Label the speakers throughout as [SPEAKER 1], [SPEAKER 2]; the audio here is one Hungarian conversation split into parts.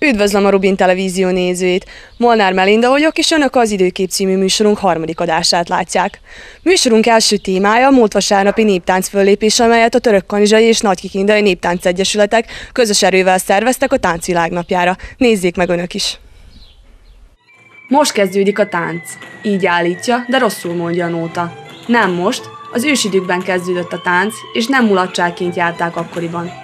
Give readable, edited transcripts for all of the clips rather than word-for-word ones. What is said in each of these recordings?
[SPEAKER 1] Üdvözlöm a Rubin Televízió nézőit! Molnár Melinda vagyok, és Önök az Időkép című műsorunk harmadik adását látják. Műsorunk első témája a múlt vasárnapi néptánc föllépés, amelyet a Törökkanizsai és Nagykikindai Néptánc Egyesületek közös erővel szerveztek a Táncvilágnapjára. Nézzék meg Önök is! Most kezdődik a tánc. Így állítja, de rosszul mondja a nóta. Nem most, az ősidőkben kezdődött a tánc, és nem mulatságként járták akkoriban.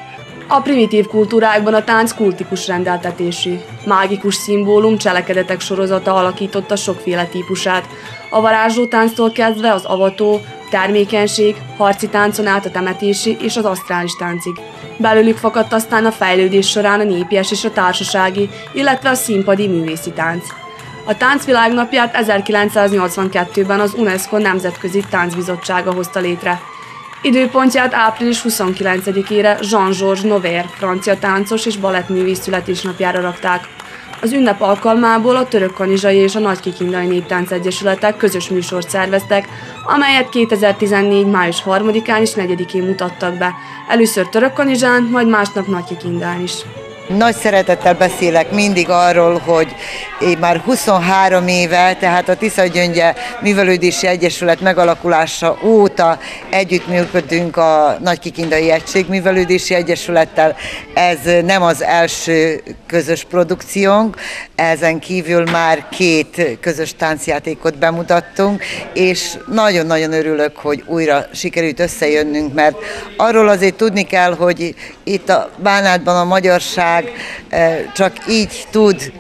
[SPEAKER 1] A primitív kultúrákban a tánc kultikus rendeltetésű. Mágikus szimbólum cselekedetek sorozata alakította sokféle típusát. A varázsló tánctól kezdve az avató, termékenység, harci táncon át a temetési és az asztrális táncig. Belőlük fakadt aztán a fejlődés során a népies és a társasági, illetve a színpadi művészi tánc. A Táncvilágnapját 1982-ben az UNESCO Nemzetközi Táncbizottsága hozta létre. Időpontját április 29-ére Jean-Georges Nover, francia táncos és balettművész születésnapjára rakták. Az ünnep alkalmából a Törökkanizsai és a Nagykikindai Néptánc Egyesületek közös műsort szerveztek, amelyet 2014. május 3-án és 4-én mutattak be. Először Törökkanizsán, majd másnap Nagykikindán is.
[SPEAKER 2] Nagy szeretettel beszélek mindig arról, hogy én már 23 éve, tehát a Tiszagyöngye Művelődési Egyesület megalakulása óta együttműködünk a Nagykikindai Egységművelődési Egyesülettel. Ez nem az első közös produkciónk, ezen kívül már 2 közös táncjátékot bemutattunk, és nagyon-nagyon örülök, hogy újra sikerült összejönnünk, mert arról azért tudni kell, hogy itt a Bánátban a magyarság csak így tud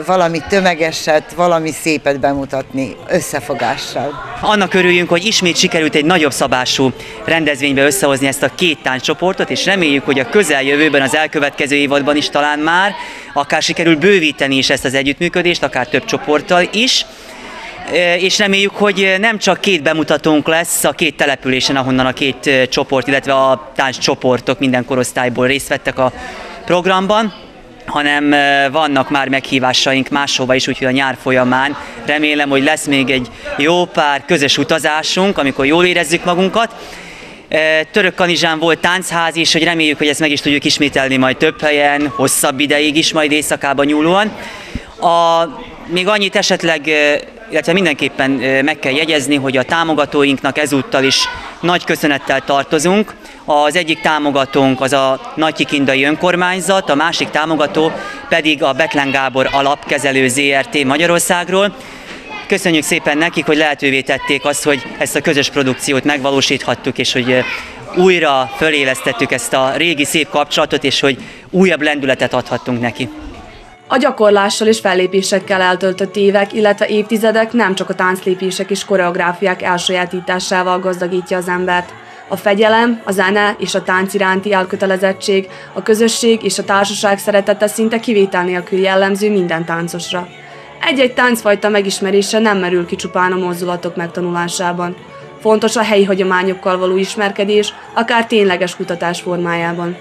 [SPEAKER 2] valami tömegeset, valami szépet bemutatni összefogással.
[SPEAKER 3] Annak örüljünk, hogy ismét sikerült egy nagyobb szabású rendezvénybe összehozni ezt a 2 tánccsoportot, és reméljük, hogy a közeljövőben, az elkövetkező évadban is talán már akár sikerül bővíteni is ezt az együttműködést, akár több csoporttal is. És reméljük, hogy nem csak 2 bemutatónk lesz a 2 településen, ahonnan a 2 csoport, illetve a tánccsoportok minden korosztályból részt vettek a programban, hanem vannak már meghívásaink máshova is, úgyhogy a nyár folyamán remélem, hogy lesz még egy jó pár közös utazásunk, amikor jól érezzük magunkat. Törökkanizsán volt tánchází, és hogy reméljük, hogy ezt meg is tudjuk ismételni majd több helyen, hosszabb ideig is, majd éjszakában nyúlóan. Még annyit esetleg, illetve mindenképpen meg kell jegyezni, hogy a támogatóinknak ezúttal is nagy köszönettel tartozunk. Az egyik támogatónk az a Nagykikindai Önkormányzat, a másik támogató pedig a Bethlen Gábor Alapkezelő Zrt. Magyarországról. Köszönjük szépen nekik, hogy lehetővé tették azt, hogy ezt a közös produkciót megvalósíthattuk, és hogy újra fölélesztettük ezt a régi szép kapcsolatot, és hogy újabb lendületet adhattunk neki.
[SPEAKER 1] A gyakorlással és fellépésekkel eltöltött évek, illetve évtizedek nem csak a tánclépések és koreográfiák elsajátításával gazdagítja az embert. A fegyelem, a zene és a tánc iránti elkötelezettség, a közösség és a társaság szeretete szinte kivétel nélkül jellemző minden táncosra. Egy-egy táncfajta megismerése nem merül ki csupán a mozdulatok megtanulásában. Fontos a helyi hagyományokkal való ismerkedés, akár tényleges kutatás formájában.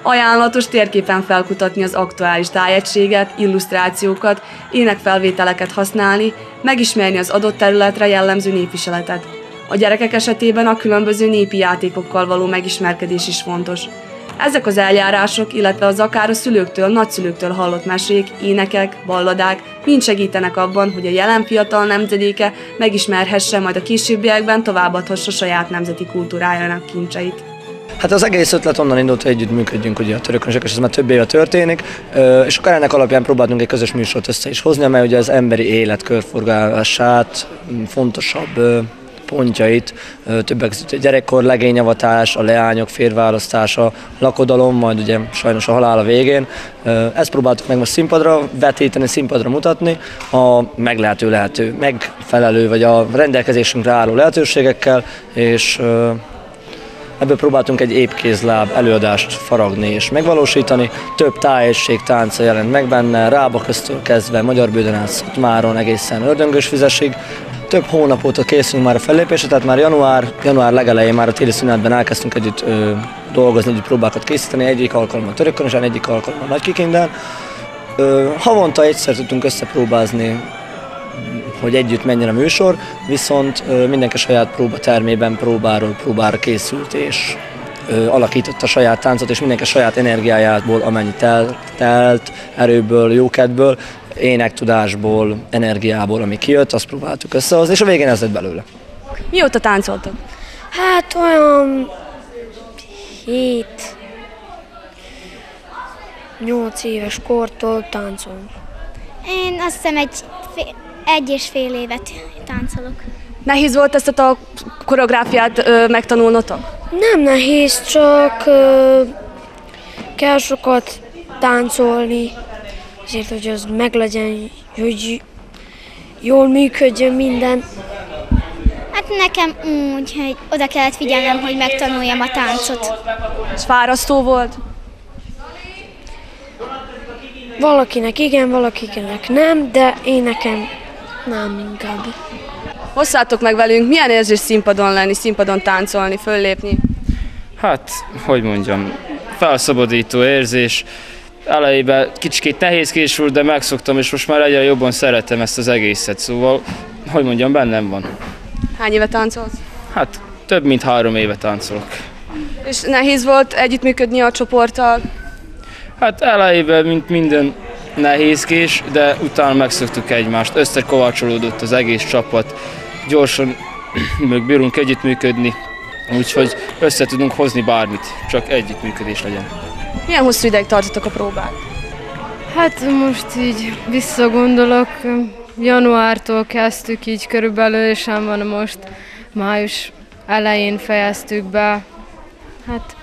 [SPEAKER 1] Ajánlatos térképen felkutatni az aktuális tájegységet, illusztrációkat, énekfelvételeket használni, megismerni az adott területre jellemző népviseletet. A gyerekek esetében a különböző népi játékokkal való megismerkedés is fontos. Ezek az eljárások, illetve az akár a szülőktől, nagyszülőktől hallott mesék, énekek, balladák mind segítenek abban, hogy a jelen fiatal nemzedéke megismerhesse, majd a későbbiekben továbbadhassa saját nemzeti kultúrájának kincseit.
[SPEAKER 4] Hát az egész ötlet onnan indult, hogy együtt működjünk ugye a Törökkanizsák, és ez már több éve történik, és akkor ennek alapján próbáltunk egy közös műsort össze is hozni, amely ugye az emberi élet körforgását, fontosabb pontjait, többek között a gyerekkor, legényavatás, a leányok férválasztása, lakodalom, majd ugye sajnos a halál a végén. Ezt próbáltuk meg most színpadra vetíteni, színpadra mutatni, a megfelelő, vagy a rendelkezésünkre álló lehetőségekkel, és ebből próbáltunk egy épkézláb előadást faragni és megvalósítani. Több tájegység tánca jelent meg benne, Rábaköztől kezdve Magyarbődön át Szatmáron egészen Ördöngösvizesig. Több hónap óta készülünk már a fellépésre, tehát már január legelején már a téli szünetben elkezdtünk együtt dolgozni, együtt próbákat készíteni, egyik alkalommal Törökkanizsán, egyik alkalommal Nagykikindán. Havonta egyszer tudtunk összepróbázni, hogy együtt menjen a műsor, viszont mindenki saját próbatermében próbára készült, és alakította a saját táncot, és mindenki a saját energiájából, amennyi telt, erőből, jókedvből, énektudásból, energiából, ami kijött, azt próbáltuk összehozni, és a végén ez lett belőle.
[SPEAKER 1] Mióta táncoltok?
[SPEAKER 5] Hát olyan 7-8 éves kortól táncolunk.
[SPEAKER 6] Én azt hiszem egy és fél évet táncolok.
[SPEAKER 1] Nehéz volt ezt a koreográfiát megtanulnotok?
[SPEAKER 5] Nem nehéz, csak kell sokat táncolni, azért, hogy az meglegyen, hogy jól működjön minden.
[SPEAKER 6] Hát nekem úgy, hogy oda kellett figyelnem, hogy megtanuljam a táncot.
[SPEAKER 1] És fárasztó volt?
[SPEAKER 5] Valakinek igen, valakinek nem, de én nekem nem inkább.
[SPEAKER 1] Hosszátok meg velünk, milyen érzés színpadon lenni, színpadon táncolni, föllépni?
[SPEAKER 7] Hát, hogy mondjam, felszabadító érzés. Elejében kicsit nehézkés volt, de megszoktam, és most már egyre jobban szeretem ezt az egészet, szóval, hogy mondjam, bennem van.
[SPEAKER 1] Hány éve táncolsz?
[SPEAKER 7] Hát, több mint 3 éve táncolok.
[SPEAKER 1] És nehéz volt együttműködni a csoporttal?
[SPEAKER 7] Hát elejében, mint minden nehézkés, de utána megszoktuk egymást, összekovácsolódott az egész csapat, gyorsan bírunk együttműködni, úgyhogy össze tudunk hozni bármit, csak együttműködés legyen.
[SPEAKER 1] Milyen hosszú ideig tartotok a próbát?
[SPEAKER 8] Hát most így visszagondolok, januártól kezdtük így körülbelül, és van most május elején fejeztük be. Hát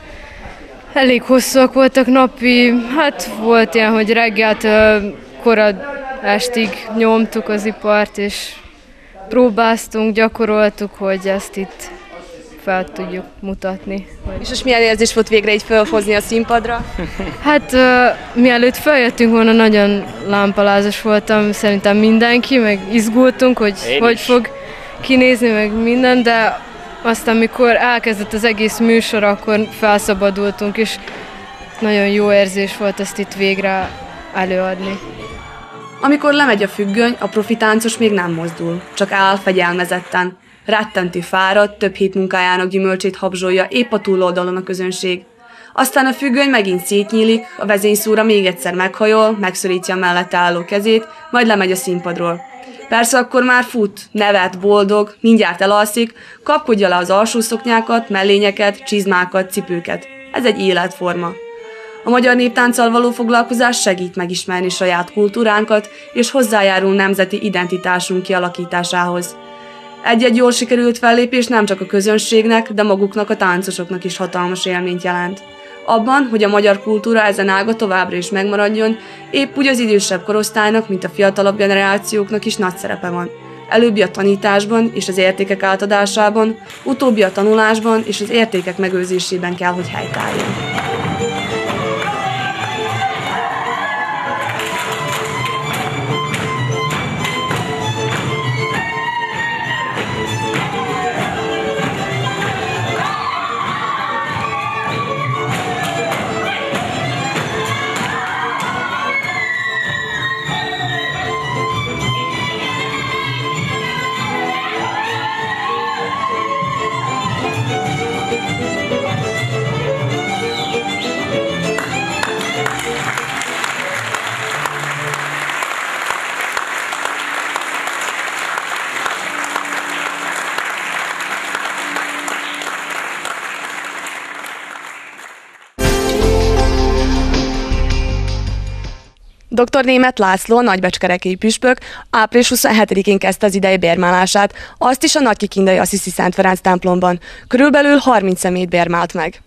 [SPEAKER 8] elég hosszúak voltak napi, hát volt ilyen, hogy reggeltől korad estig nyomtuk az ipart, és próbáztunk, gyakoroltuk, hogy ezt itt fel tudjuk mutatni.
[SPEAKER 1] És milyen érzés volt végre így felhozni a színpadra?
[SPEAKER 8] Hát mielőtt feljöttünk volna, nagyon lámpalázas voltam, szerintem mindenki, meg izgultunk, hogy fog kinézni, meg minden, de aztán, mikor elkezdett az egész műsor, akkor felszabadultunk, és nagyon jó érzés volt ezt itt végre előadni.
[SPEAKER 1] Amikor lemegy a függöny, a profi táncos még nem mozdul, csak áll fegyelmezetten. Rettentő fáradt, több hét munkájának gyümölcsét habzsolja épp a túloldalon a közönség. Aztán a függöny megint szétnyílik, a vezényszóra még egyszer meghajol, megszorítja a mellette álló kezét, majd lemegy a színpadról. Persze akkor már fut, nevet, boldog, mindjárt elalszik, kapkodja le az alsó szoknyákat, mellényeket, csizmákat, cipőket. Ez egy életforma. A magyar néptánccal való foglalkozás segít megismerni saját kultúránkat, és hozzájárul nemzeti identitásunk kialakításához. Egy-egy jól sikerült fellépés nem csak a közönségnek, de maguknak a táncosoknak is hatalmas élményt jelent. Abban, hogy a magyar kultúra ezen ága továbbra is megmaradjon, épp úgy az idősebb korosztálynak, mint a fiatalabb generációknak is nagy szerepe van. Előbbi a tanításban és az értékek átadásában, utóbbi a tanulásban és az értékek megőrzésében kell, hogy helytálljon. Dr. Németh László, nagybecskerekélyi püspök április 27-én kezdte az idei bérmálását, azt is a nagykikindai Assisi Szent Ferenc templomban. Körülbelül 30 személyt bérmált meg.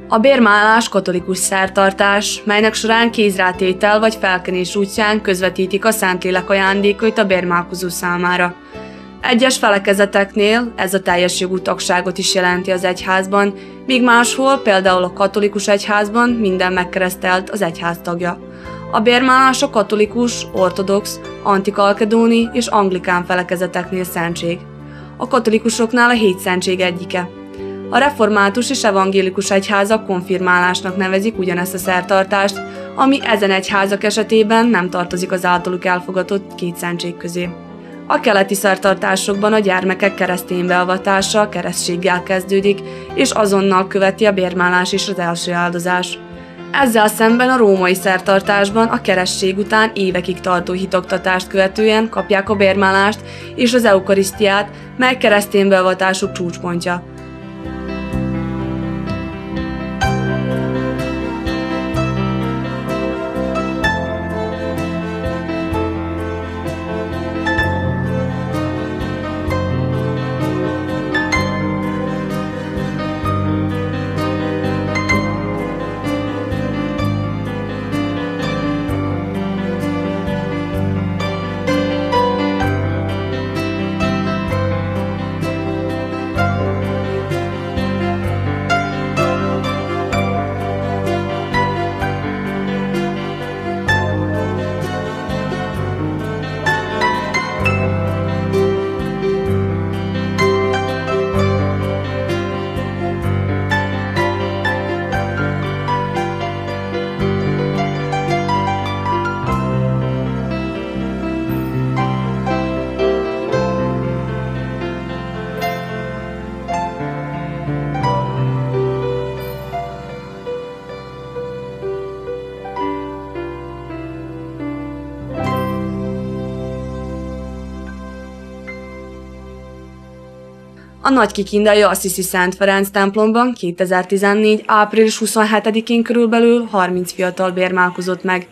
[SPEAKER 1] A bérmálás katolikus szertartás, melynek során kézrátétel vagy felkenés útján közvetítik a Szentlélek ajándékait a bérmálkozó számára. Egyes felekezeteknél ez a teljes jogú tagságot is jelenti az egyházban, míg máshol, például a katolikus egyházban minden megkeresztelt az egyház tagja. A bérmálás a katolikus, ortodox, antikalkedóni és anglikán felekezeteknél szentség. A katolikusoknál a 7 szentség egyike. A református és evangélikus egyházak konfirmálásnak nevezik ugyanezt a szertartást, ami ezen egyházak esetében nem tartozik az általuk elfogadott 2 szentség közé. A keleti szertartásokban a gyermekek keresztény beavatása keresztséggel kezdődik, és azonnal követi a bérmálás és az első áldozás. Ezzel szemben a római szertartásban a keresztség után évekig tartó hitoktatást követően kapják a bérmálást és az eukarisztiát, mely keresztény beavatásuk csúcspontja. A nagykikindai Assisi Szent Ferenc templomban 2014. április 27-én körülbelül 30 fiatal bérmálkozott meg.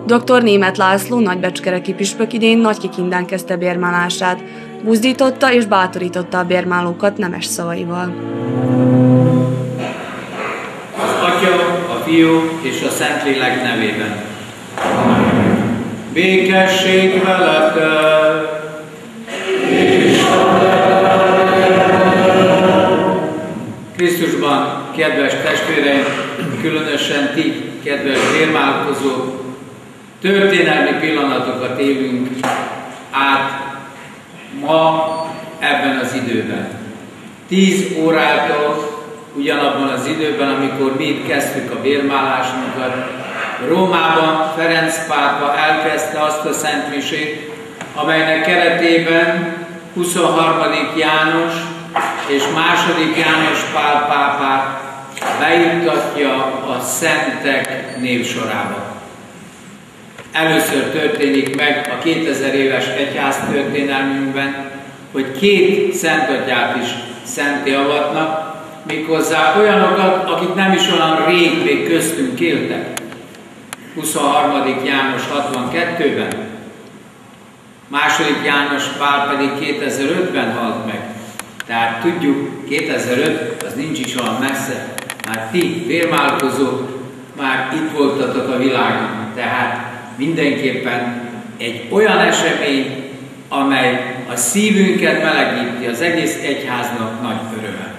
[SPEAKER 1] Dr. Németh László nagybecskereki püspök idén Nagykikindán kezdte bérmálását. Buzdította és bátorította a bérmálókat nemes szavaival.
[SPEAKER 9] Az Atya, a Fiú és a Szentlélek nevében. Békesség veletek! Krisztusban, kedves testvéreim, különösen ti, kedves bérmálkozók, történelmi pillanatokat élünk át ma ebben az időben. 10 órától ugyanabban az időben, amikor mi itt kezdtük a bérmálásunkat, Rómában Ferenc pápa elkezdte azt a szentmisét, amelynek keretében 23. János és 2. János Pál pápát beiktatja a szentek névsorába. Először történik meg a 2000 éves egyház történelmünkben, hogy 2 szentatyát is szenté avatnak, méghozzá olyanokat, akik nem is olyan rég még köztünk éltek. 23. János 62-ben, II. János Pál pedig 2005-ben halt meg. Tehát tudjuk, 2005 az nincs is olyan messze, már ti, vérmálkozók, már itt voltatok a világon. Tehát mindenképpen egy olyan esemény, amely a szívünket melegíti, az egész egyháznak nagy öröme.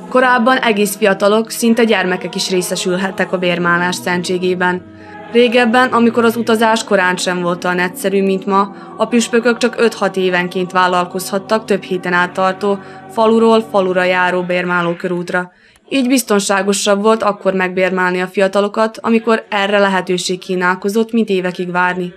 [SPEAKER 1] Korábban egész fiatalok, szinte gyermekek is részesülhettek a bérmálás szentségében. Régebben, amikor az utazás korán sem volt olyan egyszerű, mint ma, a püspökök csak 5-6 évenként vállalkozhattak több héten át tartó, faluról falura járó bérmálókörútra. Így biztonságosabb volt akkor megbérmálni a fiatalokat, amikor erre lehetőség kínálkozott, mint évekig várni.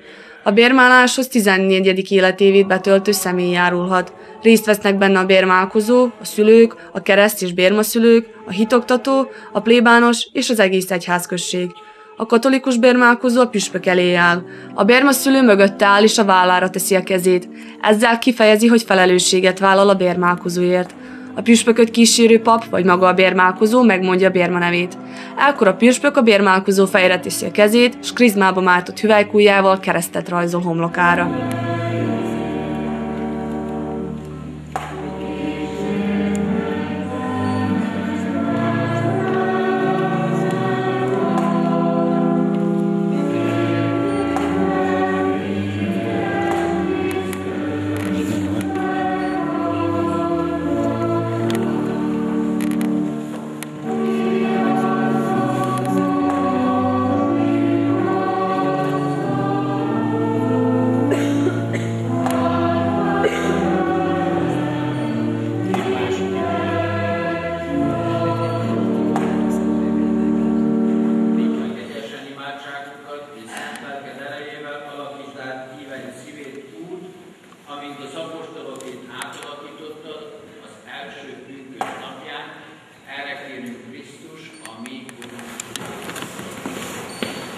[SPEAKER 1] A bérmáláshoz 14. életévét betöltő személy járulhat. Részt vesznek benne a bérmálkozó, a szülők, a kereszt- és bérmaszülők, a hitoktató, a plébános és az egész egyházközség. A katolikus bérmálkozó a püspök elé áll. A bérmaszülő mögötte áll és a vállára teszi a kezét. Ezzel kifejezi, hogy felelősséget vállal a bérmálkozóért. A püspököt kísérő pap vagy maga a bérmálkozó megmondja a bérma nevét. Ekkor a püspök a bérmálkozó fejére teszi a kezét, s krizmába mártott hüvelykujjával keresztet rajzol homlokára.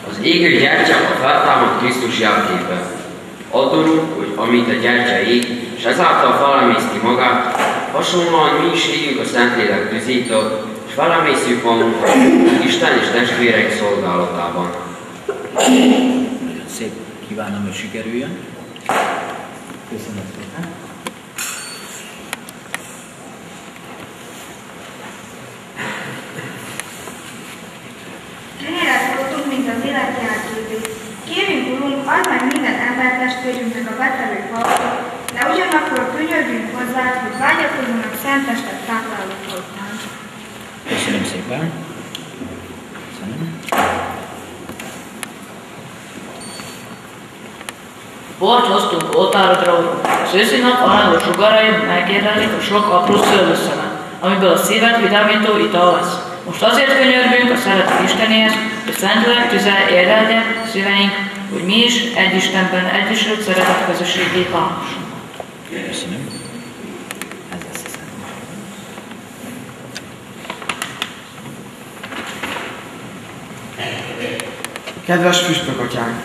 [SPEAKER 10] Az égő gyertya a feltámadt Krisztus jelképe. Adorunk, hogy amit a gyertya ég, és ezáltal felemészti magát, hasonlóan mi is égjünk a Szentlélek tüzétől, és felemészjük magunkat Isten és testvéreink szolgálatában.
[SPEAKER 9] Nagyon szép, kívánom, hogy sikerüljön. Köszönöm szépen.
[SPEAKER 11] Mint az élet jelképét. Kérjünk, Urunk, add meg minden embertestvérünknek a betelő partot, de ugyanakkor könyörgünk hozzá, hogy vágyakozzanak szentestet tápláló után.
[SPEAKER 9] Köszönöm szépen. Köszönöm.
[SPEAKER 12] Bort hoztunk oltárodra, Urunk. Az őszi nap aranyos sugarai megérlelik a sok apró szőlőszemet, amiből a szívet vidámító ital lesz. Most azért könyörgünk a szeretet Istenéhez, hogy Szentlélek tüze érlelje szíveink, hogy mi is egy Istenben egyesült szeretet közösségé válhassunk.
[SPEAKER 9] Köszönöm. Ez lesz a szent.
[SPEAKER 13] Kedves püspökatyánk,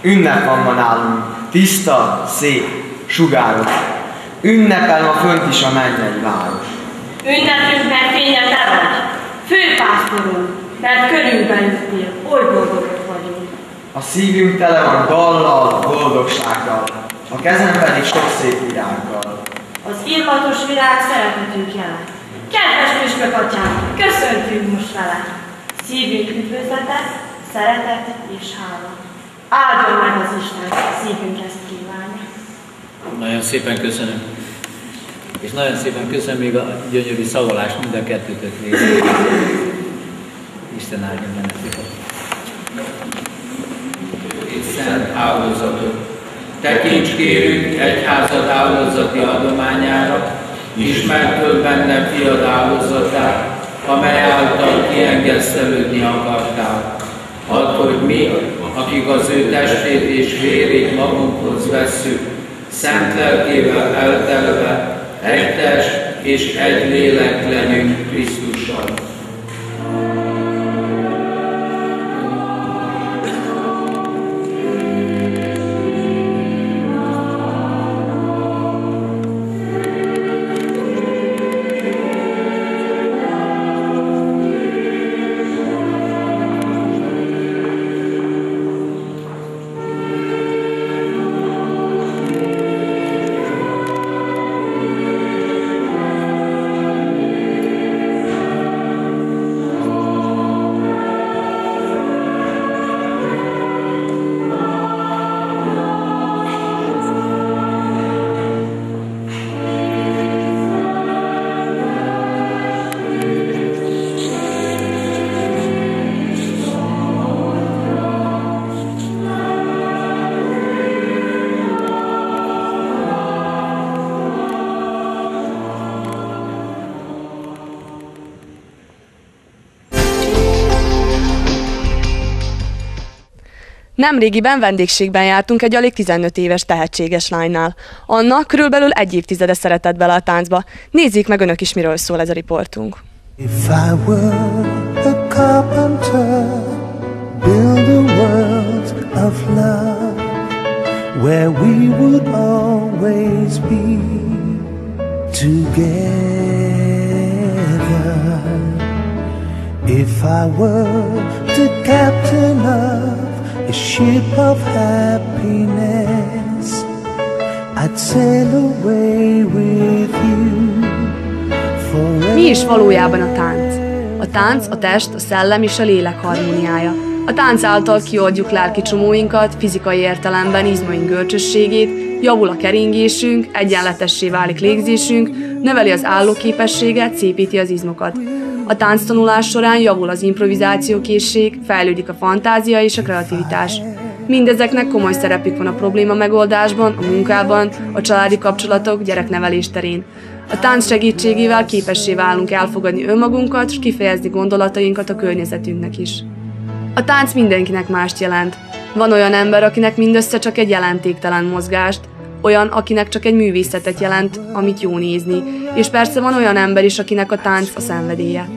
[SPEAKER 13] ünnep van ma nálunk, tiszta, szép, sugáros. Ünnepel ma fönt is a mennyei város.
[SPEAKER 14] Ünnepünknek fénye te vagy, főpásztorunk, mert körülbelültél, oly boldogok vagyunk.
[SPEAKER 13] A szívünk tele van dallal, boldogsággal, a kezem pedig sok szép virággal.
[SPEAKER 14] Az illatos virág szeretetünk jele. Kedves püspökatyánk, köszöntünk most vele. Szívünk üdvözlete, szeretet és hála. Áldjon meg az Isten, szívünk ezt kívánja.
[SPEAKER 9] Nagyon szépen köszönöm. És nagyon szépen köszönöm még a gyönyörű szavalást mind a kettőtök részét. Isten áldjon benneteket. És szent áldozatot. Tekints kérünk egyházad áldozati adományára, ismertől benne fiad áldozatát, amely által kiengesztelődni akartál. Add, hogy mi, akik az ő testét és vérét magunkhoz vesszük, szent lelkével eltelve, egy test és egy lélek legyünk Krisztussal.
[SPEAKER 1] Nemrégiben vendégségben jártunk egy alig 15 éves tehetséges lánynál. Anna körülbelül 1 évtizede szeretett bele a táncba. Nézzék meg önök is, miről szól ez a riportunk.
[SPEAKER 15] If I were a carpenter, build a world of love, where we would always be together. If I were the captain of a ship of happiness, I'd sail away with you.
[SPEAKER 1] Mi is valójában a tánc? A tánc a test, a szellem és a lélek harmóniája. A tánc által kioldjuk lelki csomóinkat, fizikai értelemben izmaink görcsösségét, javul a keringésünk, egyenletessé válik légzésünk, növeli az állóképességet, szépíti az izmokat. A tánctanulás során javul az improvizációkészség, fejlődik a fantázia és a kreativitás. Mindezeknek komoly szerepük van a probléma megoldásban, a munkában, a családi kapcsolatok, gyereknevelés terén. A tánc segítségével képessé válunk elfogadni önmagunkat, és kifejezni gondolatainkat a környezetünknek is. A tánc mindenkinek mást jelent. Van olyan ember, akinek mindössze csak egy jelentéktelen mozgást, olyan, akinek csak egy művészetet jelent, amit jó nézni, és persze van olyan ember is, akinek a tánc a szenvedélye.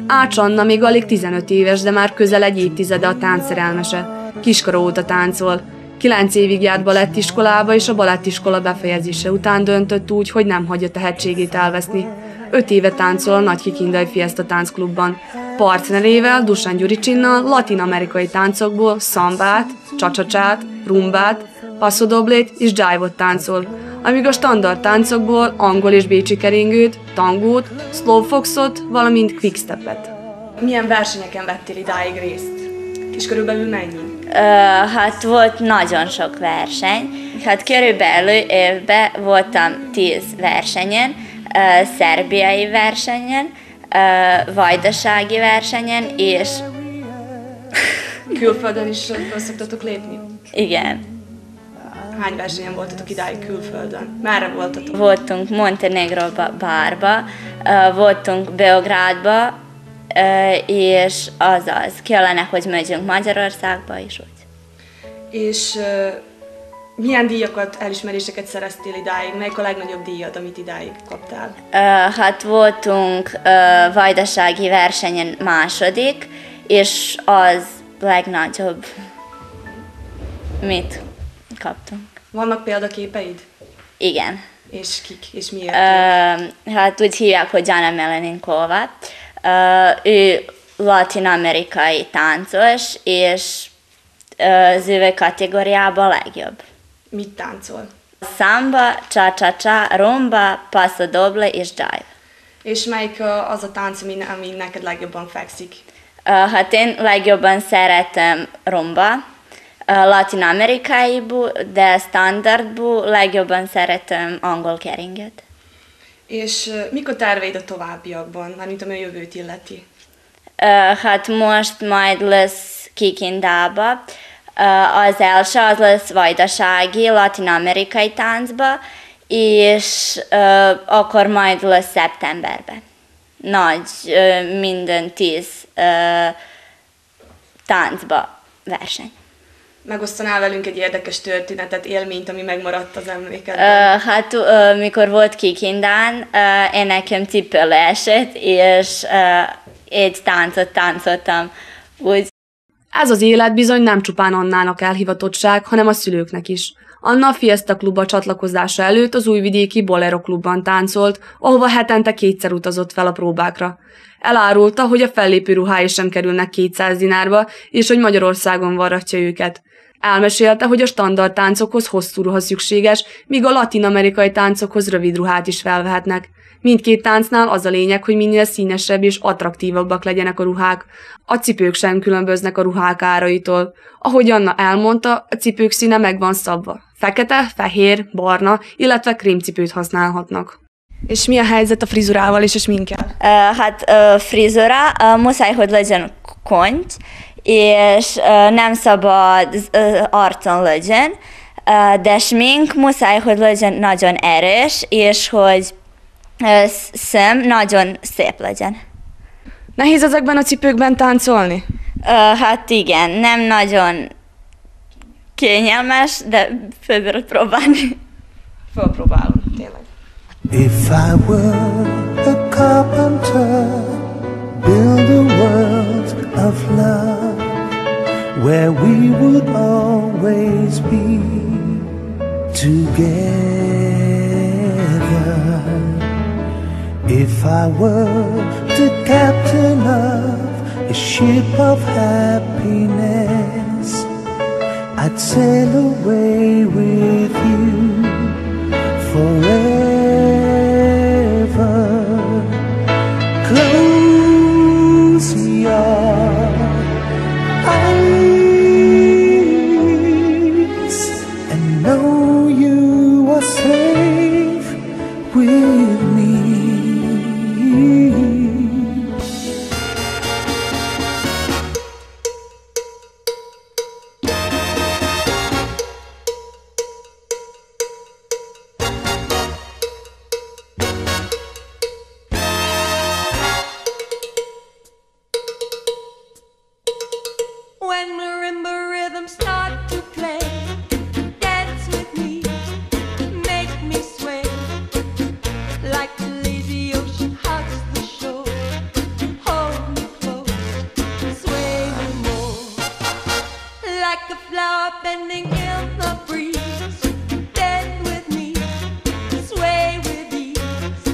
[SPEAKER 1] Ács Anna még alig 15 éves, de már közel 1 évtizede a tánc szerelmese. Kiskora óta táncol. 9 évig járt balettiskolába, és a balettiskola befejezése után döntött úgy, hogy nem hagyja tehetségét elveszni. 5 éve táncol a Nagy Kikindai Fiesta táncklubban. Partnerével, Dusan Gyuricsinnal latin-amerikai táncokból szambát, csacsát, rumbát, passodoblét és jive-ot táncol, amíg a standard táncokból angol és bécsi keringőt, tangót, slowfoxot, valamint quickstepet. Milyen versenyeken vettél idáig részt? És körülbelül mennyi?
[SPEAKER 16] Hát volt nagyon sok verseny. Hát körülbelül évben voltam 10 versenyen, szerbiai versenyen, vajdasági versenyen, és...
[SPEAKER 1] Külföldön is szoktatok lépni?
[SPEAKER 16] Igen.
[SPEAKER 1] Hány versenyen voltatok idáig külföldön? Merre voltatok?
[SPEAKER 16] Voltunk Montenegro-bárba, voltunk Beográdba, és azaz, kellene, hogy megyünk Magyarországba is úgy.
[SPEAKER 1] És milyen díjakat, elismeréseket szereztél idáig? Melyik a legnagyobb díjad, amit idáig kaptál?
[SPEAKER 16] Hát voltunk vajdasági versenyen második, és az legnagyobb, mit kaptunk.
[SPEAKER 1] Vannak példaképeid?
[SPEAKER 16] Igen.
[SPEAKER 1] És kik? És miért?
[SPEAKER 16] Hát úgy hívják, hogy Jana Meleninkova. Ő latin-amerikai táncos, és az ő kategóriában a legjobb.
[SPEAKER 1] Mit táncol?
[SPEAKER 16] Samba, cha-cha-cha, rumba, paso doble és jive.
[SPEAKER 1] És melyik az a tánc, ami neked legjobban fekszik?
[SPEAKER 16] Hát én legjobban szeretem rumba, latin-amerikaiból, de standardból legjobban szeretem angol keringet. És
[SPEAKER 1] mik a terveid a továbbiakban, mármint ami a jövőt illeti?
[SPEAKER 16] Hát most majd lesz Kikindába. Az első az lesz vajdasági, latin-amerikai táncba, és akkor majd lesz szeptemberben. Nagy, minden 10 táncba verseny.
[SPEAKER 1] Megosztanál velünk egy érdekes történetet, élményt, ami megmaradt az emlékedben?
[SPEAKER 16] Hát mikor volt Kikindán, én nekem cipő leesett, és egy táncot táncoltam. Úgy.
[SPEAKER 1] Ez az élet bizony nem csupán Annának elhivatottság, hanem a szülőknek is. Anna a Fiesta klubba csatlakozása előtt az újvidéki Bolero klubban táncolt, ahova hetente 2-szer utazott fel a próbákra. Elárulta, hogy a fellépő ruhái sem kerülnek 200 dinárba, és hogy Magyarországon varratja őket. Elmesélte, hogy a standard táncokhoz hosszú ruha szükséges, míg a latin-amerikai táncokhoz rövid ruhát is felvehetnek. Mindkét táncnál az a lényeg, hogy minél színesebb és attraktívabbak legyenek a ruhák. A cipők sem különböznek a ruhák áraitól. Ahogy Anna elmondta, a cipők színe meg van szabva. Fekete, fehér, barna, illetve krémcipőt használhatnak. És mi a helyzet a frizurával és a sminkkel?
[SPEAKER 16] Hát frizura muszáj, hogy legyen konty, és nem szabad arcon legyen, de smink muszáj, hogy legyen nagyon erős, és hogy szem nagyon szép legyen.
[SPEAKER 1] Nehéz ezekben a cipőkben táncolni?
[SPEAKER 16] Hát igen, nem nagyon kényelmes, de fölbírod próbálni.
[SPEAKER 1] Fölpróbálom, tényleg.
[SPEAKER 15] If I were a carpenter, build a world of love, where we would always be together. If I were the captain of a ship of happiness, I'd sail away with you forever. Close your eyes and know you are safe with me.
[SPEAKER 17] When marimba rhythms start to play, dance with me, make me sway, like the lazy ocean hugs the shore. Hold me close, sway me more, like a flower bending in the breeze. Bend with me, sway with ease.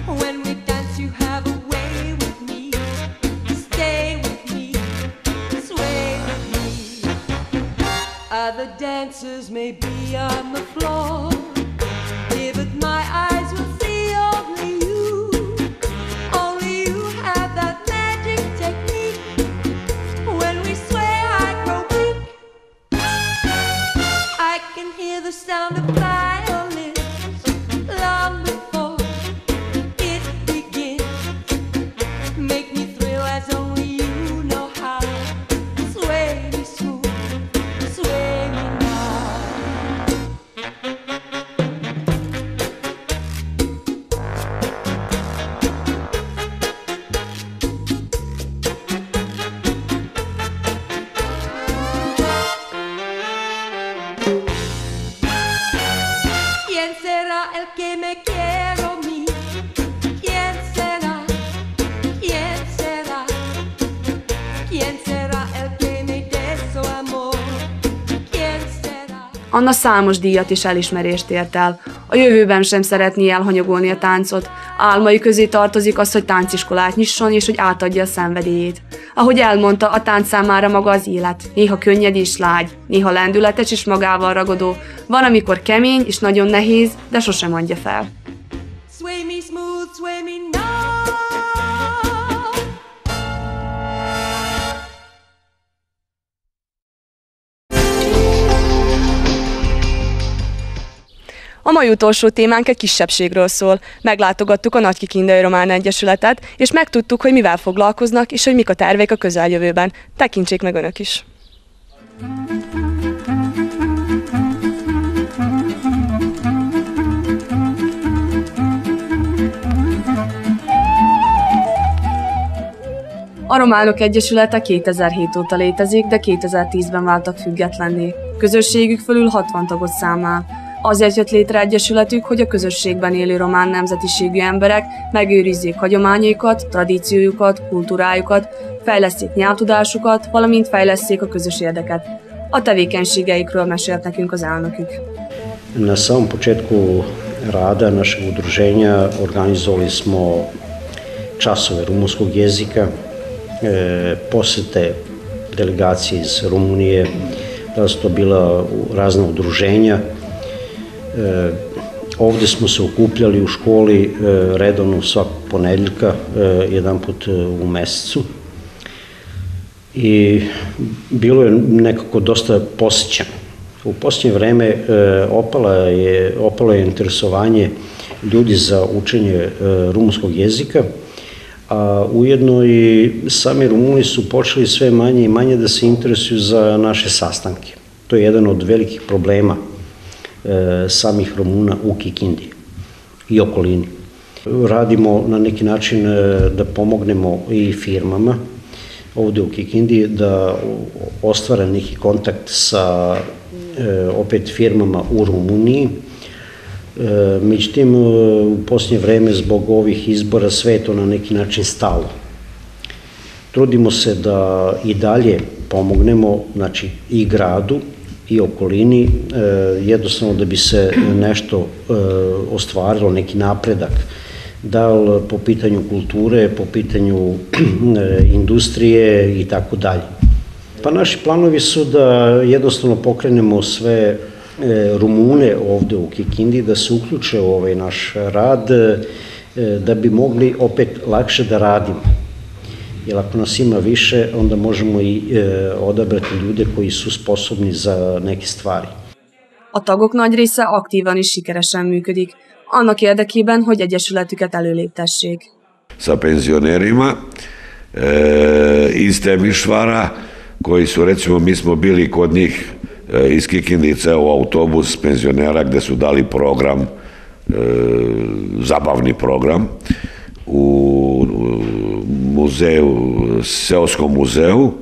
[SPEAKER 17] When we dance, you have a way with me. Stay with me. Other dancers may be on the floor, yeah, but my eyes will see only you. Only you have that magic technique. When we sway, I grow weak. I can hear the sound of violins long before it begins. Make me thrill as only you know how. Sway me smooth. ¿Quién será el que me quiere a mí? ¿Quién será? ¿Quién será? ¿Quién será el que me dé su amor? ¿Quién será?
[SPEAKER 1] Anna számos díjat és elismerést ért el. A jövőben sem szeretné elhanyagolni a táncot. Álmai közé tartozik az, hogy tánciskolát nyisson és hogy átadja a szenvedélyét. Ahogy elmondta, a tánc számára maga az élet. Néha könnyed és lágy, néha lendületes és magával ragadó. Van, amikor kemény és nagyon nehéz, de sosem adja fel.
[SPEAKER 17] Sway me smooth, sway me now.
[SPEAKER 1] A mai utolsó témánk egy kisebbségről szól. Meglátogattuk a Nagykikindai Román Egyesületet, és megtudtuk, hogy mivel foglalkoznak, és hogy mik a terveik a közeljövőben. Tekintsék meg önök is! A Románok Egyesülete 2007 óta létezik, de 2010-ben váltak függetlenné. Közösségük fölül 60 tagot számlál. Azért jött létre egyesületük, hogy a közösségben élő román nemzetiségű emberek megőrizzék hagyományaikat, tradíciójukat, kultúrájukat, fejleszték nyelvtudásukat, valamint fejleszték a közös érdeket. A tevékenységeikről mesélt nekünk az elnökük.
[SPEAKER 18] Na samom početku rada našeg udruženja organizovali smo časove rumunskog jezika, posete delegacije iz Rumunije, da su to bila razna udruženja. Ovdje smo se okupljali u školi redovno svakog ponedjeljka, jedan put u mesecu. I bilo je nekako dosta posjećeno. U posljednje vreme opalo je interesovanje ljudi za učenje rumunskog jezika, a ujedno i sami Rumuni su počeli sve manje i manje da se interesuju za naše sastanke. To je jedan od velikih problema samih Rumuna u Kikindi i okolini. Radimo na neki način da pomognemo i firmama ovdje u Kikindi da ostvare neki kontakt sa opet firmama u Rumuniji. Međutim, u posljednje vreme zbog ovih izbora sve je to na neki način stalo. Trudimo se da i dalje pomognemo, znači, i gradu i okolini, jednostavno da bi se nešto ostvarilo, neki napredak, da li po pitanju kulture, po pitanju industrije i tako dalje. Pa naši planovi su da jednostavno pokrenemo sve Rumune ovde u Kikindi, da se uključe u ovaj naš rad, da bi mogli opet lakše da radimo. Jer ako nas ima više, onda možemo i odabrati ljude koji su sposobni za neke stvari.
[SPEAKER 1] A tagok nagy része aktívan és sikeresen működik, annak érdekében, hogy egyesületüket előléptessék.
[SPEAKER 19] Sa penzionerima iz Temišvara, koji su, recimo, mi smo bili kod njih iz Kikindice u autobus penzionera gde su dali program, zabavni program, u muzeju, seoskom muzeju,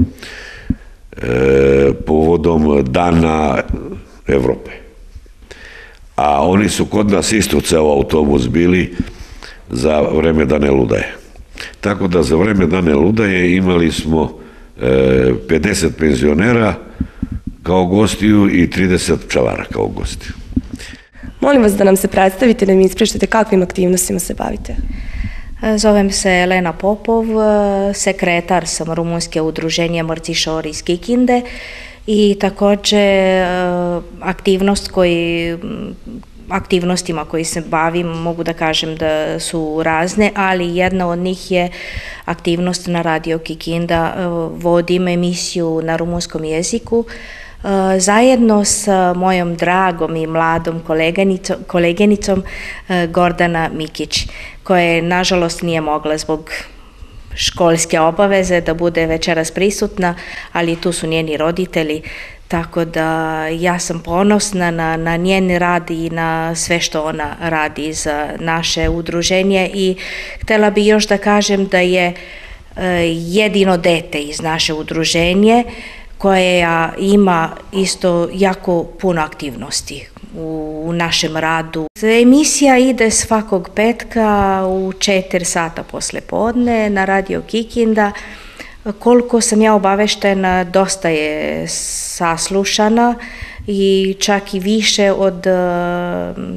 [SPEAKER 19] povodom Dana Evrope. A oni su kod nas isto ceo autobus bili za vreme Dane Ludaje. Tako da za vreme Dane Ludaje imali smo 50 penzionera kao gostiju i 30 pčelara kao gostiju.
[SPEAKER 1] Molim vas da nam se predstavite, da mi ispričate kakvim aktivnostima se bavite.
[SPEAKER 20] Zovem se Elena Popov, sekretar sam Rumunske udruženje Mrcišori iz Kikinde i također aktivnostima koji se bavim mogu da kažem da su razne, ali jedna od njih je aktivnost na Radio Kikinda. Vodim emisiju na rumunskom jeziku zajedno sa mojom dragom i mladom koleginicom Gordana Mikić, koja nažalost nije mogla zbog školske obaveze da bude večeras prisutna, ali tu su njeni roditelji, tako da ja sam ponosna na njen rad i na sve što ona radi za naše udruženje i htjela bi još da kažem da je jedino dete iz naše udruženje koje ima isto jako puno aktivnosti u našem radu. Emisija ide svakog petka u 4 sata posle podne na Radio Kikinda. Koliko sam ja obaveštena, dosta je saslušana i čak i više od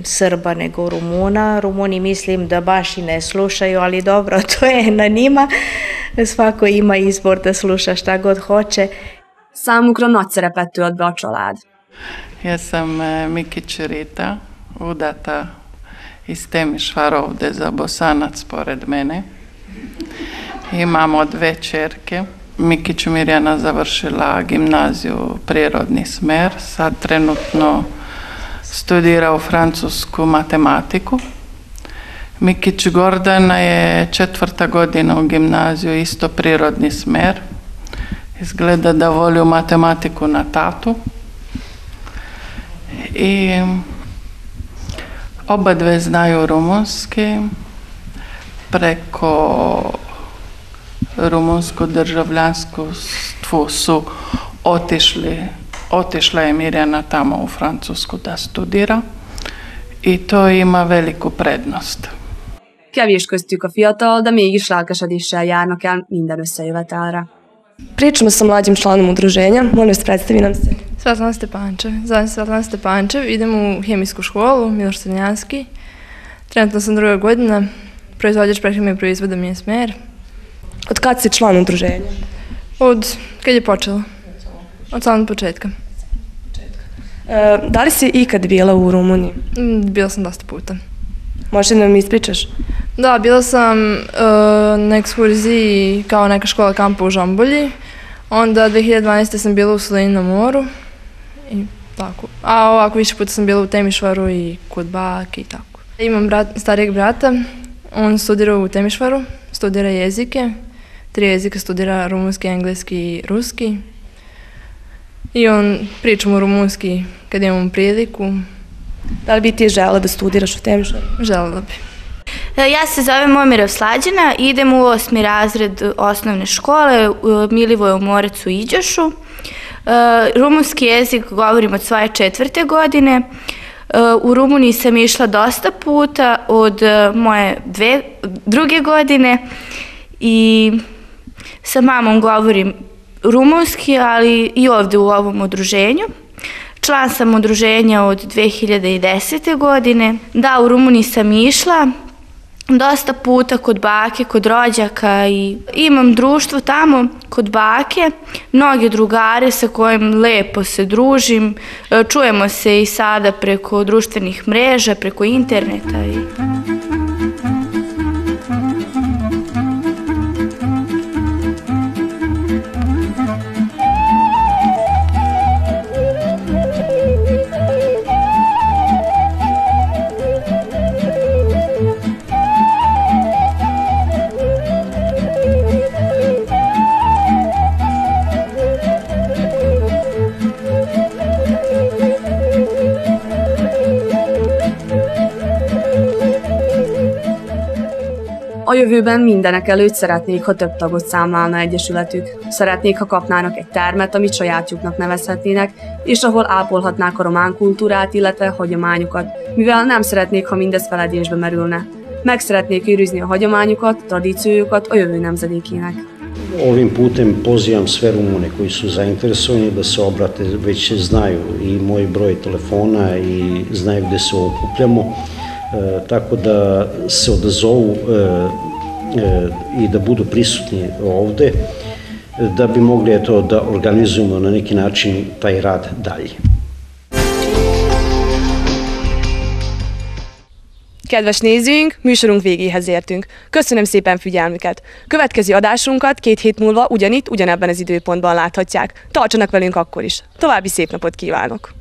[SPEAKER 20] Srba nego Rumuna. Rumuni mislim da baš i ne slušaju, ali dobro, to je na njima. Svako ima izbor da sluša šta god hoće.
[SPEAKER 1] Számukra nagy szerepet tölt be a család.
[SPEAKER 21] Ja sam Mikić Rita, udata iz Temišvara ovde za Bosanac pored mene. Imamo 2 ćerke. Mikić Mirjana završila gimnaziju prirodni smer, sad trenutno studira u francusku matematiku. Mikić Gordana je 4. godina u gimnaziju, isto prirodni smer. Izgleda da voli matematiku na tatu. I oba dve znaju rumunski. Preko rumunsko državljanstvo su otišla je Mirjana tamo u Francusku da studira i to ima veliku prednost.
[SPEAKER 1] Kevés köztük a fiatal, de mégis lelkesedéssel járnak el minden összejövetelre. Pričamo sa mlađim članom udruženja. Molim vas, predstavi nam se.
[SPEAKER 8] Svetlana Stepančev. Zovem se Svetlana Stepančev, idem u hemijsku školu, Miloš Crnjanski. Trenutno sam 2. godina, proizvođač prehrambene proizvoda mi je smer.
[SPEAKER 1] Od kad si član udruženja?
[SPEAKER 8] Od kad je počelo. Od samog početka.
[SPEAKER 1] Da li si ikad bila u Rumuniji?
[SPEAKER 8] Bila sam dosta puta.
[SPEAKER 1] Možeš da nam ispričaš?
[SPEAKER 8] Da, bila sam na ekskurziji kao neka škola kampa u Žambulji. Onda 2012. sam bila u Solinu na moru. I tako. A ovako više puta sam bila u Temišvaru i kod bake i tako. Imam starijeg brata. On studira u Temišvaru. Studira jezike. 3 jezika studira rumunski, engleski i ruski. I on pričamo rumunski kad imamo priliku.
[SPEAKER 1] Da li bi ti žela da studiraš u Temišvaru?
[SPEAKER 8] Želela bi.
[SPEAKER 22] Ja se zovem Momirov Slađana, idem u 8. razred osnovne škole u Milivoju Morecu i Iđošu. Rumunski jezik govorim od svoje 4. godine. U Rumuniji sam išla dosta puta od moje 2. godine i sa mamom govorim rumunski, ali i ovde u ovom udruženju. Član sam udruženja od 2010. godine. Da, u Rumuniji sam išla dosta puta kod bake, kod rođaka i imam društvo tamo kod bake, mnoge drugare sa kojim lepo se družim, čujemo se i sada preko društvenih mreža, preko interneta.
[SPEAKER 1] A jövőben mindenekelőtt szeretnék, ha több tagot számlálna egyesületük. Szeretnék, ha kapnának egy termet, amit sajátjuknak nevezhetnének, és ahol ápolhatnák a román kultúrát, illetve hagyományokat, mivel nem szeretnék, ha mindez feledésbe merülne. Meg szeretnék őrizni a hagyományokat, tradíciójukat a jövő nemzedékének.
[SPEAKER 18] Ovim putem pozivam sve Rumune koji su zainteresovani da se obrate, već znaju i moj broj telefona i znaju gde se okupljamo, tako da se odazovu i da budu prisutni ovde, da bi mogli da organizujemo na neki način taj rad dalje.
[SPEAKER 1] Kedves nézőink, műsorunk végéhez értünk. Köszönöm szépen figyelmüket! Következő adásunkat 2 hét múlva ugyanitt, ugyanebben az időpontban láthatják. Tartsanak velünk akkor is! További szép napot kívánok!